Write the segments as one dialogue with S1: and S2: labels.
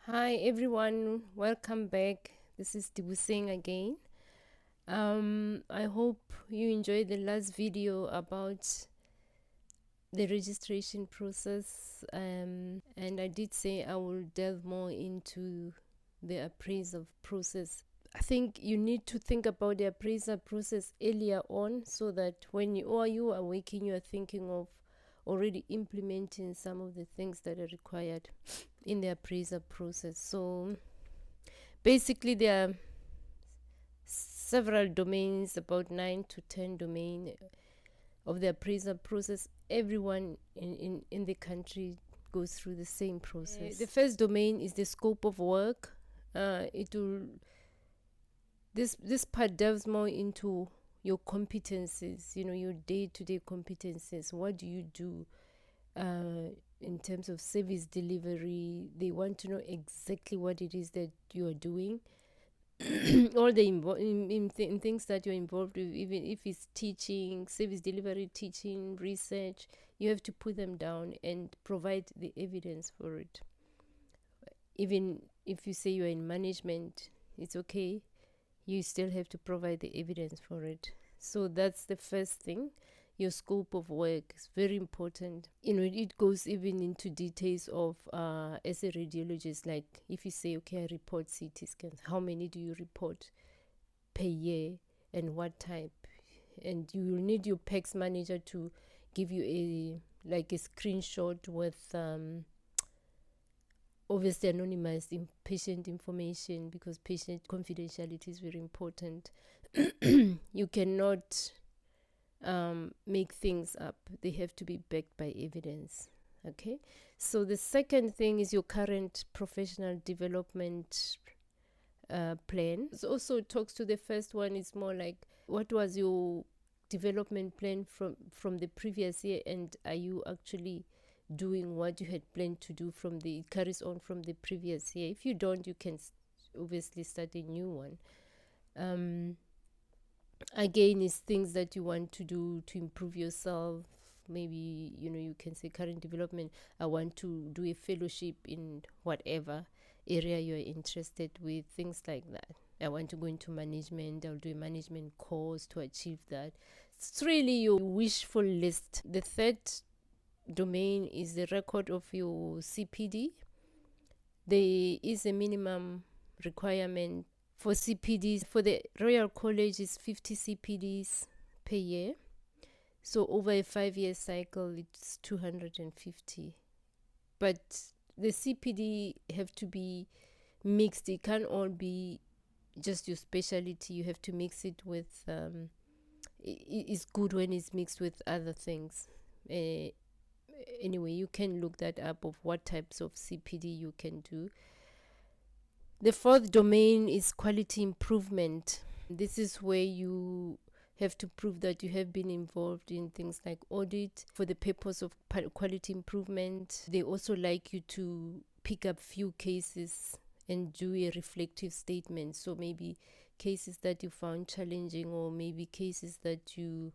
S1: Hi everyone, welcome back. This is Dibusing again. I hope you enjoyed the last video about the registration process, and I did say I will delve more into the appraisal process. I think you need to think about the appraisal process earlier on, so that when you are working, you are thinking of already implementing some of the things that are required in the appraisal process. So basically there are several domains, about 9 to 10 domain of the appraisal process. Everyone in the country goes through the same process. The first domain is the scope of work. This part delves more into your competencies, your day-to-day competencies. What do you do in terms of service delivery? They want to know exactly what it is that you are doing. All the in things that you're involved with, even if it's teaching, service delivery, teaching, research, you have to put them down and provide the evidence for it. Even if you say you're in management, it's okay, you still have to provide the evidence for it. So that's the first thing. Your scope of work is very important. It goes even into details of as a radiologist, like if you say, okay, I report CT scans, how many do you report per year and what type? And you will need your PACS manager to give you a screenshot with obviously anonymized patient information, because patient confidentiality is very important. You cannot make things up. They have to be backed by evidence. Okay, so the second thing is your current professional development plan. It also talks to the first one. It's more like, what was your development plan from the previous year, and are you actually doing what you had planned to do it carries on from the previous year? If you don't, you can obviously start a new one. Again, is things that you want to do to improve yourself. Maybe you can say current development, I want to do a fellowship in whatever area you're interested with, things like that. I want to go into management, I'll do a management course to achieve that. It's really your wishful list. The third domain is the record of your CPD. There is a minimum requirement for CPDs. For the Royal College is 50 CPDs per year. So over a 5-year cycle, it's 250. But the CPD have to be mixed. It can't all be just your specialty. You have to mix it with it's good when it's mixed with other things. Anyway, you can look that up, of what types of CPD you can do. The fourth domain is quality improvement. This is where you have to prove that you have been involved in things like audit for the purpose of quality improvement. They also like you to pick up few cases and do a reflective statement. So maybe cases that you found challenging, or maybe cases that you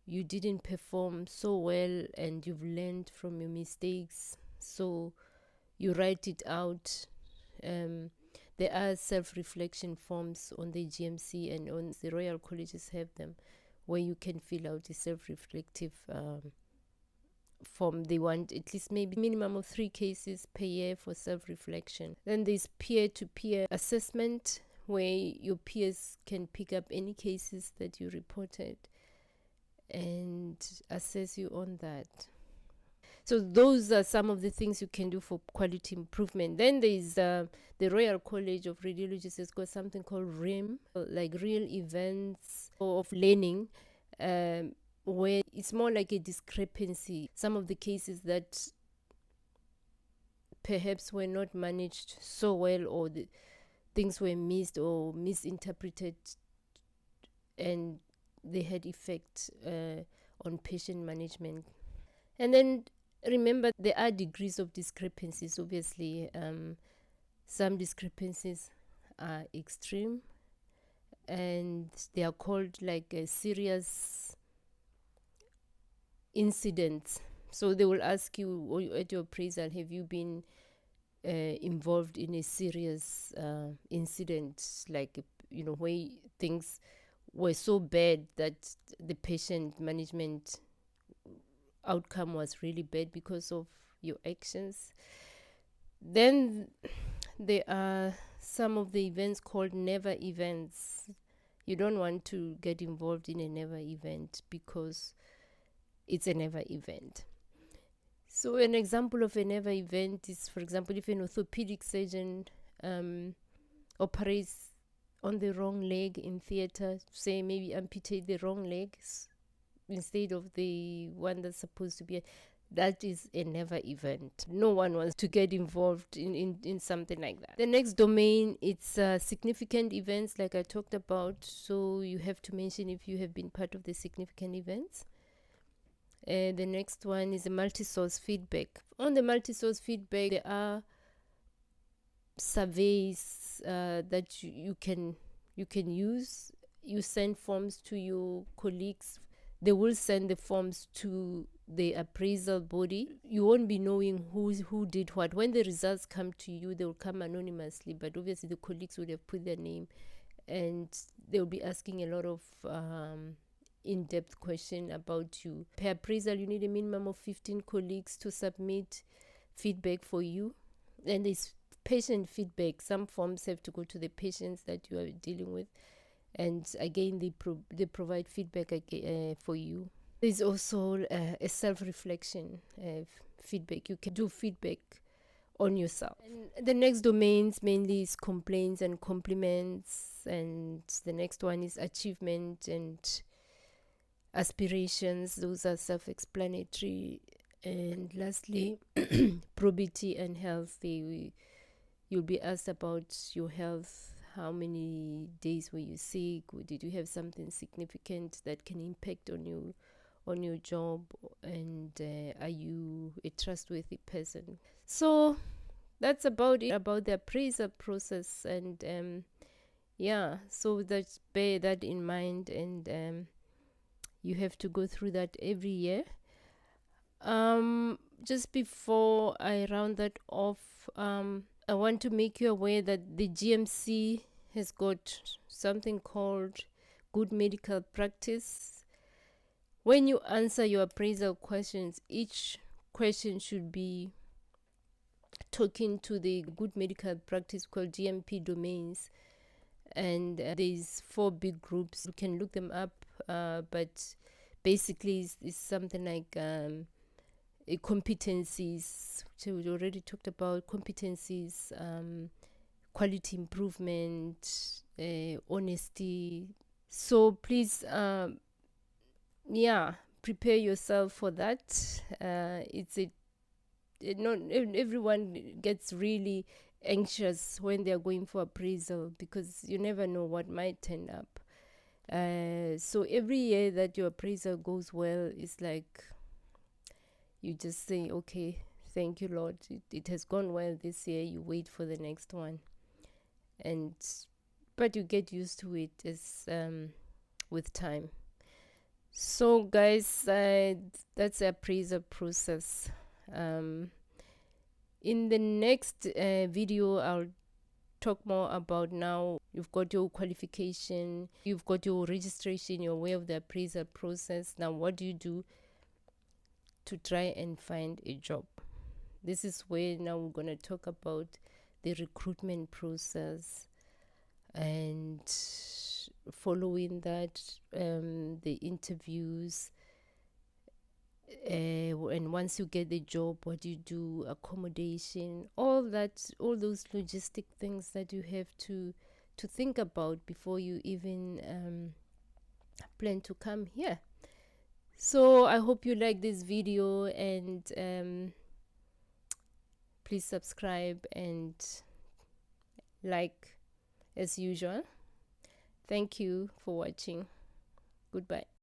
S1: didn't perform so well and you've learned from your mistakes. So you write it out. There are self-reflection forms on the GMC, and on the Royal Colleges have them, where you can fill out a self-reflective form. They want at least maybe minimum of 3 cases per year for self-reflection. Then there's peer-to-peer assessment, where your peers can pick up any cases that you reported and assess you on that. So those are some of the things you can do for quality improvement. Then there's the Royal College of Radiologists has got something called RIM, like real events of learning, where it's more like a discrepancy. Some of the cases that perhaps were not managed so well, or the things were missed or misinterpreted, and they had effect on patient management. And then remember, there are degrees of discrepancies. Obviously, some discrepancies are extreme, and they are called like a serious incidents. So they will ask you at your appraisal, have you been involved in a serious incident, like, where things were so bad that the patient management outcome was really bad because of your actions. Then there are some of the events called never events. You don't want to get involved in a never event because it's a never event. So an example of a never event is, for example, if an orthopedic surgeon operates on the wrong leg in theater, say maybe amputate the wrong legs instead of the one that's supposed to be, that is a never event. No one wants to get involved in something like that. The next domain, it's significant events, like I talked about. So you have to mention if you have been part of the significant events. The next one is a multi-source feedback. On the multi-source feedback, there are surveys that you can use. You send forms to your colleagues. They will send the forms to the appraisal body. You won't be knowing who did what. When the results come to you, they will come anonymously, but obviously the colleagues would have put their name, and they'll be asking a lot of in-depth question about you. Per appraisal, you need a minimum of 15 colleagues to submit feedback for you. And there's patient feedback. Some forms have to go to the patients that you are dealing with, and again they provide feedback for you. There's also a self-reflection feedback. You can do feedback on yourself. And the next domains mainly is complaints and compliments, and the next one is achievement and aspirations. Those are self-explanatory. And lastly, probity and health. You'll be asked about your health. How many days were you sick? Did you have something significant that can impact on your job? And are you a trustworthy person? So that's about it about the appraisal process. And so that's, bear that in mind, and you have to go through that every year. Just before I round that off, I want to make you aware that the GMC has got something called good medical practice. When you answer your appraisal questions, each question should be talking to the good medical practice called GMP domains. And there's 4 big groups. You can look them up, but basically it's something like competencies, so we already talked about competencies, quality improvement, honesty. So please prepare yourself for that. Not everyone gets really anxious when they're going for appraisal, because you never know what might turn up. So every year that your appraisal goes well, it's like you just say, okay, thank you, Lord, it has gone well this year. You wait for the next one, but you get used to it as with time. So guys, that's the appraisal process. In the next video, I'll talk more about, now you've got your qualification, you've got your registration, you're aware of the appraisal process. Now what do you do to try and find a job? This is where now we're going to talk about the recruitment process, and following that, the interviews, and once you get the job, what do you do, accommodation, all those logistic things that you have to think about before you even plan to come here. So I hope you like this video, and please subscribe and like as usual. Thank you for watching. Goodbye.